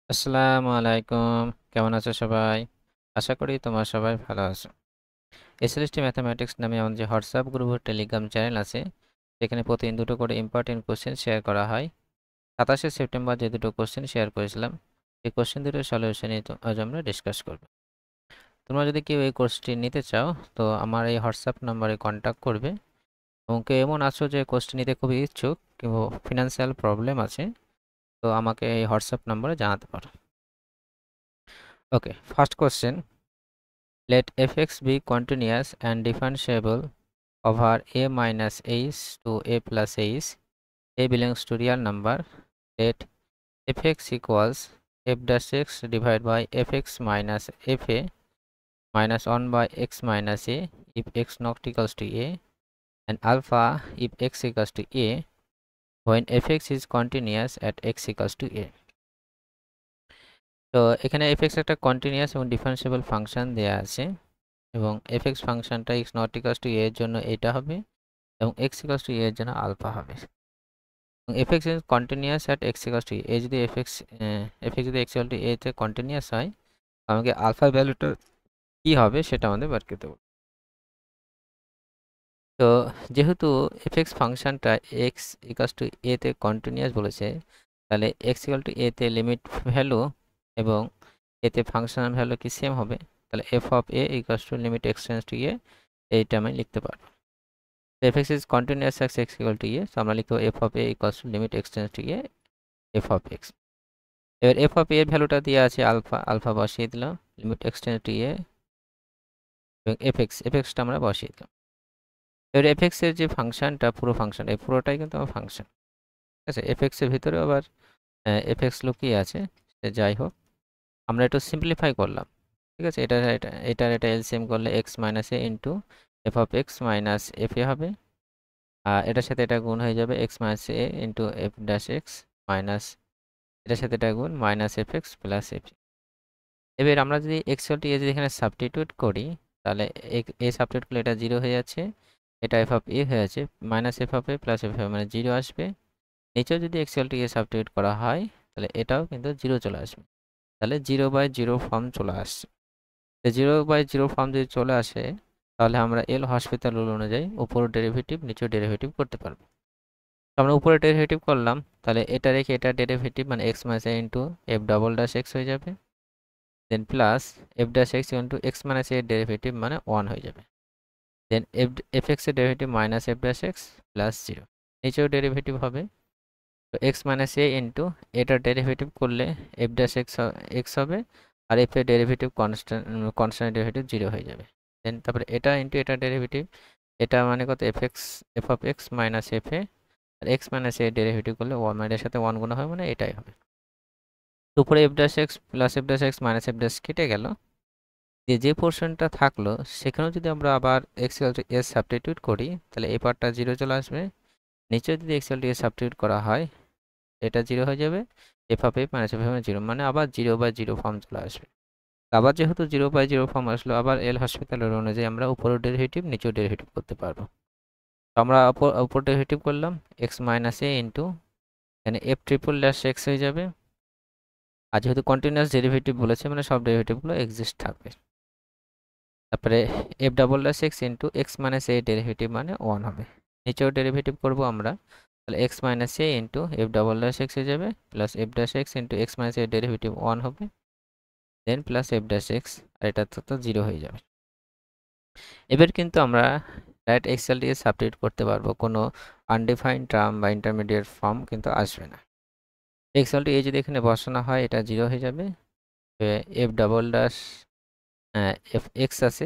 আসসালামু আলাইকুম। কেমন আছো সবাই? আশা করি তোমরা সবাই ভালো আছো। এসএলএসটি ম্যাথামেটিক্স নামে আমাদের যে হোয়াটসঅ্যাপ গ্রুপ ও টেলিগ্রাম চ্যানেল আছে, সেখানে প্রতিদিন দুটো করে ইম্পর্টেন্ট কোশ্চেন শেয়ার করা হয়। 27শে সেপ্টেম্বর যে দুটো কোশ্চেন শেয়ার করেছিলাম, এই কোশ্চেন দুটোর সলিউশনই আজ আমরা ডিসকাস করব। তোমরা যদি কেউ এই কোর্সটি নিতে চাও, তো আমার এই হোয়াটসঅ্যাপ নাম্বারে কন্ট্যাক্ট করবে। এবং কেউ এমন আছো যে কোর্সটি নিতে খুবই ইচ্ছুক কিন্তু ফিনান্সিয়াল প্রবলেম আছে, তো আমাকে এই হোয়াটসঅ্যাপ নাম্বারে জানাতে পারো। Okay, first question: let fx be continuous and differentiable over a minus h to a plus h. A belongs to real number. Let fx equals f dash x divided by fx minus fa minus 1 by x minus a if x not equals to a, and alpha if x equals to a when fx is continuous at x equals to a. তো এখানে fx একটা continuous এবং differentiable function দেয়া আছে, এবং fx ফাংশনটা x not equals to a এর জন্য এটা হবে এবং x ইকুয়ালস টু a এর জন্য আলফা হবে। এবং fx is continuous at x equals to a, যদি fx যদি x ইকুয়াল টু a তে কন্টিনিউয়াস হয়, আমাকে আলফা ভ্যালুটা কি হবে সেটা আমাদের বের করতে হবে। তো যেহেতু fx ফাংশনটা x ইকুয়ালস টু a তে কন্টিনিউয়াস বলেছে, তাহলে x ইকুয়াল টু a তে লিমিট ভ্যালু এবং a তে ফাংশনাল ভ্যালু কি সেম হবে, তাহলে f of a equals to limit x tends to a, এইটা আমি লিখতে পারবো। fx is continuous at x equal to a, so আমরা লিখব f of a equals to limit x tends to a f of x। এবার f of a এর ভ্যালুটা দিয়ে আছে আলফা, আলফা বসিয়ে দিলাম, limit x tends to a এবং fxটা আমরা বসিয়ে দিলাম। এবার fx এর যে ফাংশনটা, পুরো ফাংশন, এই পুরোটাই কিন্তু আমার ফাংশন, ঠিক আছে। fx এর ভিতরেও আবার fx লুকিয়ে আছে, সে যাই হোক, আমরা একটু সিম্পলিফাই করলাম, ঠিক আছে। এটা এলসিএম করলে x minus a into f of x minus f a হবে, এটার সাথে এটা গুণ হয়ে যাবে x minus a into f dash x minus, এটার সাথে এটা গুণ minus f x plus f. এবার আমরা যদি এক্স টি এ যদি এখানে সাবস্টিটিউট করি, তাহলে এ সাবস্টিটিউট করলে এটা জিরো হয়ে যাচ্ছে, এটা এফ অফ এ হয়ে যাচ্ছে, minus F of A plus F মানে জিরো আসবে। নিচেও যদি এক্স টি এ সাবস্টিটিউট করা হয়, তাহলে এটাও কিন্তু জিরো চলে আসবে, তাহলে জিরো বাই জিরো ফর্ম চলে আসছে। জিরো বাই জিরো ফর্ম যদি চলে আসে, তাহলে আমরা এল হসপিটাল রুল অনুযায়ী উপরের ডেরিভেটিভ নিচেও ডেরিভেটিভ করতে পারবো। তো আমরা উপরে ডেরিভেটিভ করলাম, তাহলে এটা রেখে এটা ডেরিভেটিভ মানে x minus a into f double dash x হয়ে যাবে, then plus f dash x into x minus এর ডেরিভেটিভ মানে 1 হয়ে যাবে, দেন এফ এক্স এর derivative minus f dash x plus 0, নিচেও ডেরিভেটিভ হবে। তো এক্স মাইনাস এ ইন্টু এটার ডেরিভেটিভ করলে এফ ড্যাশ এক্স হবে, আর এফ এর ডেরিভেটিভ কনস্ট্যান্ট ডেরিভেটিভ 0 হয়ে যাবে। দেন তারপরে এটা ইন্টু এটার ডেরিভেটিভ, এটা মানে কত f of x minus f a, আর এক্স মাইনাস এর ডেরিভেটিভ করলে 1 মানে এর সাথে 1 গুণ হয় মানে এটাই হবে। উপরে F dash x plus f dash x minus f dash কেটে গেল, যে পোর্শনটা থাকলো সেখানেও যদি আমরা আবার x equal to S substitute করি, তাহলে এই পার্টটা 0 চলে আসবে। নিচে যদি x equal to S substitute করা হয়, এটা 0 হয়ে যাবে, F of F minus F of 0 মানে আবার 0 বাই 0 ফর্ম চলে আসবে। আবার যেহেতু 0 বাই 0 ফর্ম আসলো, আবার এল হসপিটালের অনুযায়ী আমরা উপরের ডেরিভেটিভ নিচেও ডেরিভেটিভ করতে পারবো। তো আমরা উপর ডেরিভেটিভ করলাম এক্স মাইনাস এ ইন্টু এখানে এফ ট্রিপল ড্যাশ এক্স হয়ে যাবে, আর যেহেতু কন্টিনিউয়াস ডেরিভেটিভ বলেছে মানে সব ডেরিভেটিভগুলো এক্সিস্ট থাকবে। তারপরে f double dash x into x minus a derivative মানে 1 হবে, নিচেও ডেরিভেটিভ করবো আমরা, তাহলে x minus a into f double dash x হয়ে যাবে plus f dash x into x minus a derivative 1 হবে, then plus f dash x, আর এটা তো 0 হয়ে যাবে। এবার কিন্তু আমরা ডাইরেক্ট এক্সেল দিয়ে সাবস্টিটিউট করতে পারবো, কোনো আনডিফাইন্ড টার্ম বা ইন্টারমিডিয়েট ফর্ম কিন্তু আসবে না। এক্সেল এ যদি এখানে বসানো হয়, এটা 0 হয়ে যাবে, F double dash F x আছে,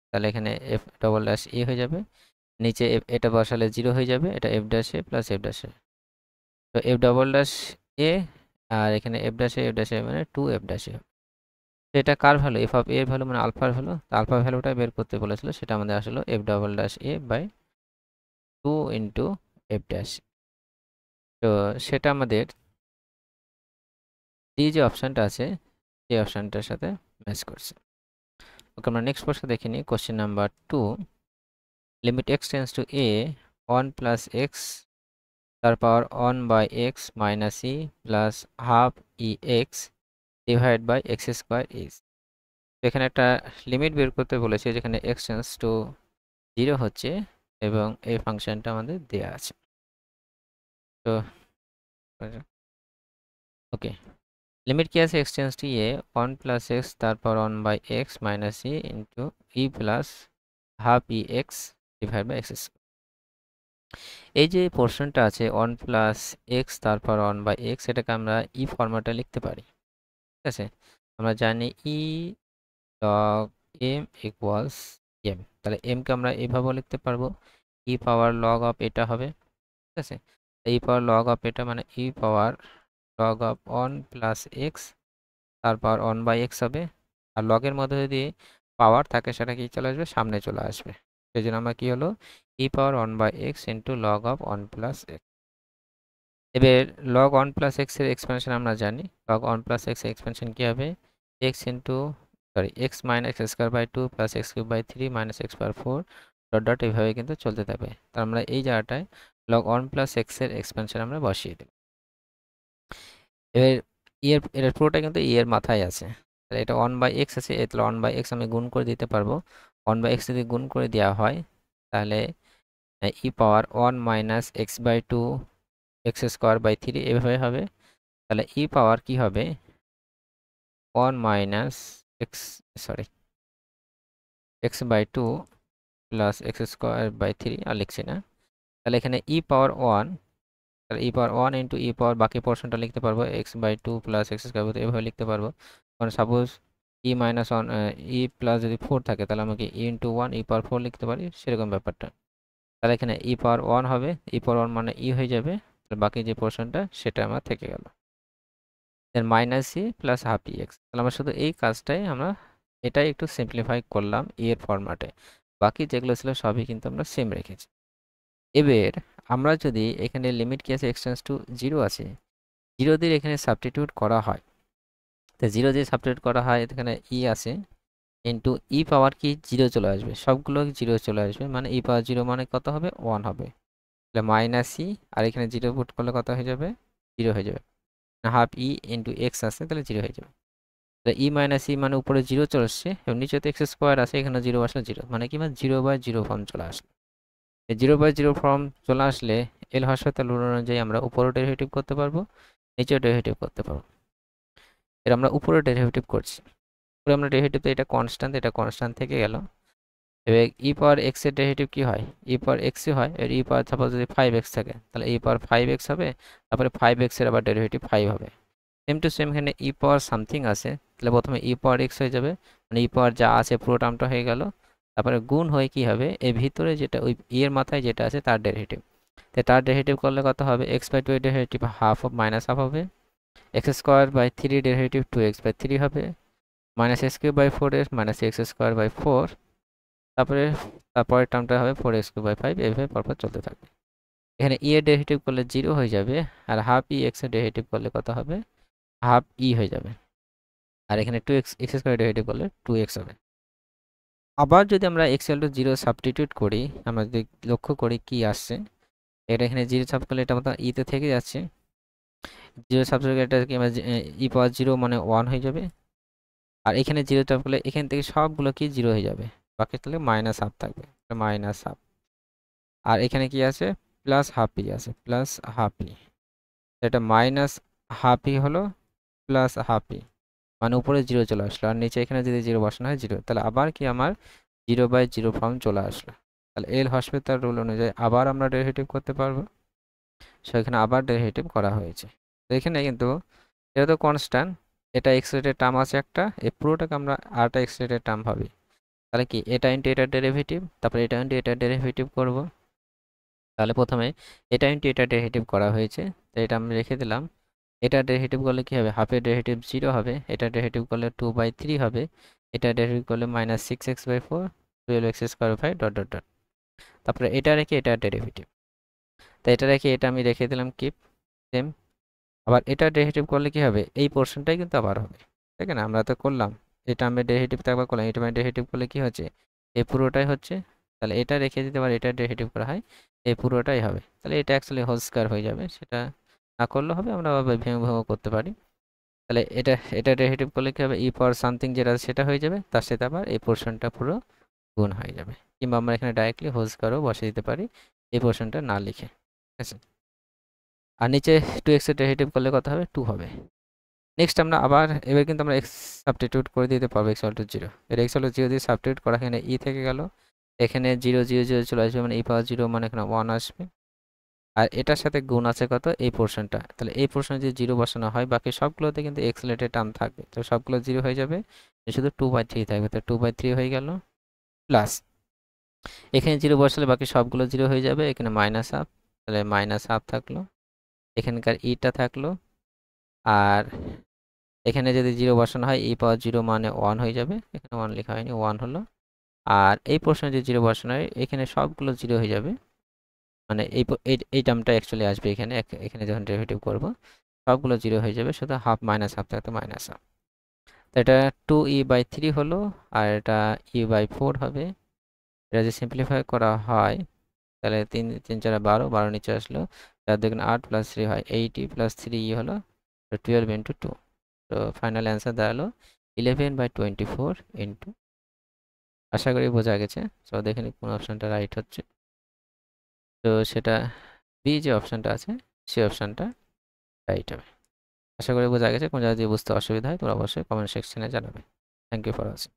তাহলে এখানে এফ ডবল ড্যাশ এ হয়ে যাবে, নিচে এটা বসালে 0 হয়ে যাবে, এটা F dash a plus f dash a, তো এফ ডবল ড্যাশ এ, আর এখানে এফ ড্যাশ এ মানে 2 এফ ড্যাশ এ। তো এটা কার ভ্যালু, এফ অফ এর ভ্যালু মানে আলফার ভ্যালু, তো আলফা ভ্যালুটা বের করতে বলেছিল, সেটা আমাদের আসলে f double dash a by 2 into f dash. তো সেটা আমাদের ডি যে অপশানটা আছে এই অপশানটার সাথে ম্যাচ করছে। ওকে, আমরা নেক্সট প্রশ্ন দেখে নিই। Question number 2, limit x tends to a 1 plus x তার power 1 by x minus e plus half e x divide by x square is, এখানে একটা লিমিট বের করতে বলেছে যেখানে এক্স টেন্ডস টু 0 হচ্ছে এবং এই ফাংশনটা আমাদের দেয়া আছে। তো ওকে, লিমিট কি আছে, x tends to 1 plus x তারপর 1 by x minus into plus half x divide by x. এই যে পোর্শনটা আছে 1 প্লাস এক্স তারপর 1 বাই এক্স, এটাকে আমরা ফরম্যাটে লিখতে পারি। ঠিক আছে, আমরা জানি লগ এম ইকুয়ালস এম, তাহলে এমকে আমরা এভাবেও লিখতে পারবো, পাওয়ার লগ অফ এটা হবে। ঠিক আছে, পাওয়ার লগ অফ এটা মানে পাওয়ার লগ অফ 1 প্লাস এক্স তারপর 1 বাই এক্স হবে। আর লগের মধ্যে যদি পাওয়ার থাকে সেটা কি চলে আসবে, সামনে চলে আসবে। সেই জন্য আমরা কি হলো power 1 by x into log of 1 plus x. এবার লগ 1 প্লাস এক্স এর এক্সপেনশন আমরা জানি, লগ 1 প্লাস এক্স এর এক্সপেনশন কি হবে, x into x minus x square by 2 plus x cube by 3 minus x power 4 dot dot এইভাবে কিন্তু চলতে থাকবে। তার আমরা এই জায়গাটায় লগ 1 প্লাস এক্স এর এক্সপেনশন আমরা বসিয়ে দেব। এবার এর পুরোটা কিন্তু এর মাথায় আছে, তাহলে এটা 1 বাই এক্স আছে, তাহলে 1 বাই এক্স আমি গুণ করে দিতে পারবো। 1 বাই এক্স যদি গুণ করে দেওয়া হয় তাহলে power 1 minus x by 2 x square by 3 এভাবে হবে। তাহলে পাওয়ার কি হবে 1 minus x x by 2 plus x square by 3, আর লিখছি না। তাহলে এখানে পাওয়ার 1, তাহলে পাওয়ার 1 ইন্টু পাওয়ার বাকি পোর্শনটা লিখতে পারবো x by 2 plus x square by 3 এভাবে লিখতে পারবো। কারণ সাপোজ মাইনাস 1 প্লাস যদি 4 থাকে তাহলে আমাকে ইন্টু 1 পাওয়ার 4 লিখতে পারি, সেরকম ব্যাপারটা। তাহলে এখানে পাওয়ার 1 হবে, পাওয়ার 1 মানে হয়ে যাবে, তাহলে বাকি যে পোর্শনটা সেটা আমার থেকে গেল। Than minus plus half x, তাহলে আমরা শুধু এই কাজটাই আমরা এটাই একটু সিম্পলিফাই করলাম এর ফরম্যাটে, বাকি যেগুলো ছিল সবই কিন্তু আমরা সেম রেখেছি। এবার আমরা যদি এখানে লিমিট কি আছে, এক্স টেন্ডস টু 0 আছে, 0 দিয়ে এখানে সাবস্টিটিউট করা হয়, তো 0 দিয়ে সাবস্টিটিউট করা হয় এখানে আছে ইন্টু পাওয়ার কি 0 চলে আসবে, সবগুলো 0 চলে আসবে, মানে পাওয়ার 0 মানে কত হবে 1 হবে, তাহলে মাইনাস আর এখানে 0 পুট করলে কত হয়ে যাবে 0 হয়ে যাবে, হাফ ইন্টু এক্স আছে তাহলে 0 হয়ে যাবে। মাইনাস মানে উপরে 0 চলে আসছে এবং নিচে তো এক্স স্কোয়ার আছে, এখানে 0 আসলে 0 মানে কি, মানে 0 বাই 0 ফর্ম চলে আসলো। এই 0 বাই 0 ফর্ম চলে আসলে এল হসপিটাল রুল অনুযায়ী আমরা উপরেও ডেরিভেটিভ করতে পারবো, নিচেও ডেরিভেটিভ করতে পারবো। এর আমরা উপরে ডেরিভেটিভ করছি, উপরে আমরা ডেরিভেটিভ, এটা কনস্ট্যান্ট থেকে গেল। এবার পাওয়ার এক্স এর ডেরিভেটিভ কি হয়, পাওয়ার এক্সই হয়, এর পাওয়ার সাপোজ যদি 5x থাকে তাহলে পাওয়ার 5x হবে, তারপরে 5x এর আবার ডেরিভেটিভ 5 হবে। সেম টু সেম এখানে পাওয়ার সামথিং আছে, তাহলে প্রথমে পাওয়ার এক্স হয়ে যাবে, মানে পাওয়ার যা আছে পুরো টার্মটা হয়ে গেল, তারপরে গুণ হয়ে কি হবে এর ভিতরে যেটা ওই এর মাথায় যেটা আছে তার ডেরিভেটিভ, তো তার ডেরিভেটিভ করলে কত হবে, এক্স বাই 2 এর derivative half of minus half হবে, x square by 3 derivative 2x by 3 হবে, minus x cube by 4x minus x square by 4, তারপরের টার্মটা হবে 4x কিউব বাই 5, এভাবে পরপর চলতে থাকবে। এখানে এর ডেরিভেটিভ করলে 0 হয়ে যাবে, আর হাফ এক্স এর ডেরিভেটিভ করলে কত হবে, হাফ হয়ে যাবে, আর এখানে 2x এক্স স্কোয়ার ডেরিভেটিভ করলে 2x হবে। আবার যদি আমরা x ইকুয়াল টু 0 সাবস্টিটিউট করি, আমরা যদি লক্ষ্য করি কি আসছে, এটা এখানে 0 সাব করলে এটা মতো তে থেকে যাচ্ছে, 0 সাবস্টিটিউট এটা কি আমরা পাওয়ার 0 মানে 1 হয়ে যাবে, আর এখানে 0 সাব করলে এখান থেকে সবগুলো কি 0 হয়ে যাবে, বাকি তাহলে মাইনাস হাফ থাকবে, মাইনাস হাফ, আর এখানে কি আছে প্লাস হাফ আছে, প্লাস হাফ এটা মাইনাস হাফ হলো প্লাস হাফ মানে উপরে 0 চলে আসলো, আর নিচে এখানে যদি 0 বসানো হয় 0, তাহলে আবার কি আমার 0 বাই 0 ফর্ম চলে আসলো। তাহলে এল হসপিটাল রুল অনুযায়ী আবার আমরা ডেরিভেটিভ করতে পারবো, সেখানে আবার ডেরিভেটিভ করা হয়েছে। তো এখানে কিন্তু এটা তো কনস্ট্যান্ট, এটা এক্স রেটের টার্ম আছে একটা, এই পুরোটাকে আমরা আরটা এক্স রেটের টার্ম ভাবি, তাহলে কি এটা ইন্টু এটার ডেরিভেটিভ, তারপরে এটা ইন্টু এটার ডেরিভেটিভ করব, তাহলে প্রথমে এটা ইন্টু এটার ডেরিভেটিভ করা হয়েছে, তো এটা আমি রেখে দিলাম, এটা ডেরিভেটিভ করলে কি হবে, হাফের ডেরিভেটিভ 0 হবে, এটা ডেরিভেটিভ করলে 2/3 হবে, এটা ডেরিভেটিভ করলে minus 6x/4 12x square 5 dot dot dot, তারপরে এটা রেখে এটা ডেরিভেটিভ, তো এটা রেখে এটা আমি রেখে দিলাম কিপ সেম। আবার এটা ডেরিভেটিভ করলে কি হবে, এই পোর্শনটাই কিন্তু আবার হবে, ঠিক আছে না, আমরা তো করলাম এটা আমি ডেরিভেটিভ একবার করলাম, এটা আমি ডেরিভেটিভ করলে কি হচ্ছে এই পুরোটাই হচ্ছে, তাহলে এটা রেখে দিতে পারে, এটা ডেরিভেটিভ করা হয় এই পুরোটাই হবে, তাহলে এটা অ্যাকচুয়ালি হোল স্কয়ার হয়ে যাবে, সেটা না করলে হবে, আমরা ভেঙে ভেঙে করতে পারি। তাহলে এটা ডেরিভেটিভ করলে কি হবে, ই পাওয়ার সামথিং যেটা সেটা হয়ে যাবে, তার সাথে আবার এই পোর্শনটা পুরো গুণ হয়ে যাবে। কিংবা আমরা এখানে ডাইরেক্টলি হোল স্কোয়ারও বসিয়ে দিতে পারি এই পোর্শনটা না লিখে, ঠিক আছে। আর নিচে 2x এর ডেরিভেটিভ করলে কত হবে, 2 হবে। নেক্সট আমরা আবার এবার কিন্তু আমরা এক্স সাবস্টিটিউট করে দিতে পারবো x = 0। এর x = 0 দিয়ে সাবস্টিটিউট করা, এখানে ই থেকে গেল, এখানে 0 0 0 চলে আসবে, মানে ই পাওয়ার 0 মানে এখানে 1 আসবে। আর এটার সাথে গুণ আছে কত, এই পোর্শনটা। তাহলে এই পোর্শনে যদি 0 বসানো হয়, বাকি সবগুলোতে কিন্তু x রিলেটেড টার্ম থাকবে, তো সবগুলো 0 হয়ে যাবে, শুধু 2/3 থাকবে। তো 2/3 হয়ে গেল, প্লাস এখানে 0 বসালে বাকি সবগুলো 0 হয়ে যাবে, এখানে -1/2, তাহলে -1/2 থাকলো, এখানকার ইটা থাকলো। আর এখানে যদি 0 বসানো হয়, ই পাওয়ার 0 মানে 1 হয়ে যাবে, এখানে 1 লেখা হয়নি, 1 হলো। আর এই প্রশ্নে যদি 0 বসানো হয়, এখানে সবগুলো 0 হয়ে যাবে, মানে এই টার্মটা অ্যাকচুয়ালি আসবে এখানে, এখানে যখন ডেরিভেটিভ করব সবগুলো 0 হয়ে যাবে, শুধু হাফ -1/2 থাকতো -1/2। তো এটা 2e/3 হলো, আর এটা e/4 হবে। এটা যদি সিম্পলিফাই করা হয়, তাহলে 3 3 4 12, 12 নিচে আসলো, 4 2 8 + 3 হয় 80 + 3 হলো 12 × 2। তো ফাইনাল অ্যান্সার দাঁড়ালো 11/24 ইন্টু। আশা করি বোঝা গেছে। সো দেখে নিই কোন অপশনটা রাইট হচ্ছে। তো সেটা বি যে অপশনটা আছে, সেই অপশনটা রাইট হবে। আশা করি বোঝা গেছে। কোনো জায়গায় যদি বুঝতে অসুবিধা হয়, তোমরা অবশ্যই কমেন্ট সেকশনে জানাবে। Thank you for watching.